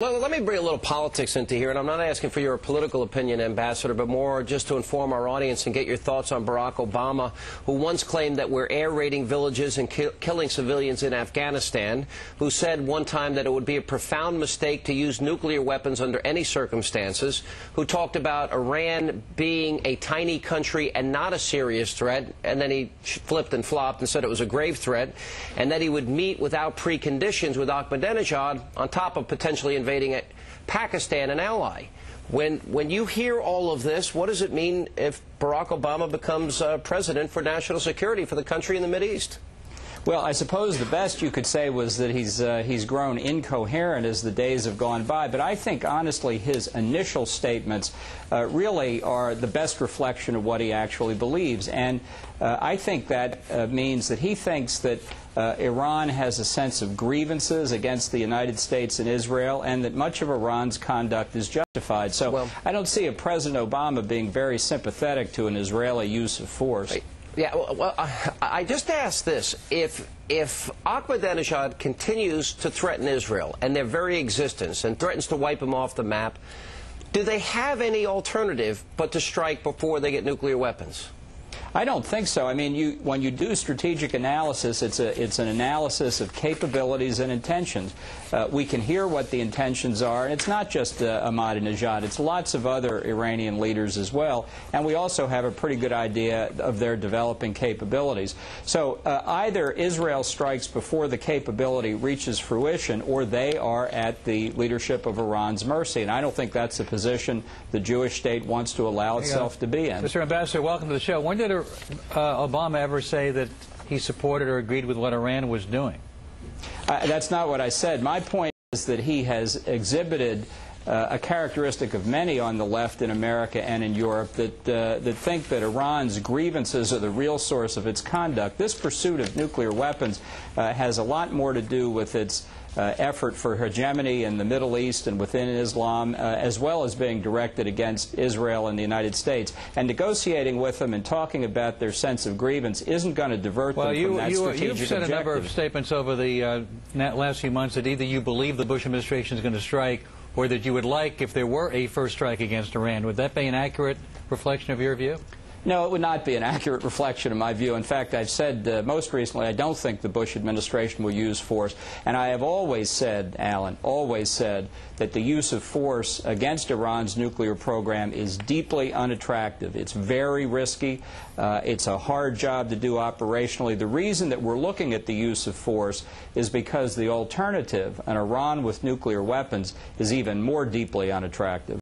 Let me bring a little politics into here, and I'm not asking for your political opinion, Ambassador, but more just to inform our audience and get your thoughts on Barack Obama, who once claimed that we're air raiding villages and killing civilians in Afghanistan, who said one time that it would be a profound mistake to use nuclear weapons under any circumstances, who talked about Iran being a tiny country and not a serious threat, and then he flipped and flopped and said it was a grave threat, and that he would meet without preconditions with Ahmadinejad on top of potentially invading Pakistan, an ally. When you hear all of this, what does it mean if Barack Obama becomes president for national security for the country in the Mideast? Well, I suppose the best you could say was that he's grown incoherent as the days have gone by. But I think, honestly, his initial statements really are the best reflection of what he actually believes. And I think that means that he thinks that Iran has a sense of grievances against the United States and Israel, and that much of Iran's conduct is justified. So I don't see President Obama being very sympathetic to an Israeli use of force. Yeah, well, I just asked this. If Ahmadinejad continues to threaten Israel and their very existence and threatens to wipe them off the map, do they have any alternative but to strike before they get nuclear weapons? I don't think so. I mean, when you do strategic analysis, it's an analysis of capabilities and intentions. We can hear what the intentions are, and it's not just Ahmadinejad. It's lots of other Iranian leaders as well, and we also have a pretty good idea of their developing capabilities. So either Israel strikes before the capability reaches fruition, or they are at the leadership of Iran's mercy, and I don't think that's the position the Jewish state wants to allow itself to be in. Mr. Ambassador, welcome to the show. When did Obama ever say that he supported or agreed with what Iran was doing? That's not what I said. My point is that he has exhibited a characteristic of many on the left in America and in Europe that think that Iran's grievances are the real source of its conduct. This pursuit of nuclear weapons has a lot more to do with its effort for hegemony in the Middle East and within Islam, as well as being directed against Israel and the United States. And negotiating with them and talking about their sense of grievance isn't going to divert them from that strategic objective. You've said a number of statements over the last few months that either you believe the Bush administration is going to strike or that you would like if there were a first strike against Iran. Would that be an accurate reflection of your view? No, it would not be an accurate reflection of my view. In fact, I've said most recently I don't think the Bush administration will use force. And I have always said, Alan, always said that the use of force against Iran's nuclear program is deeply unattractive. It's very risky. It's a hard job to do operationally. The reason that we're looking at the use of force is because the alternative, an Iran with nuclear weapons, is even more deeply unattractive.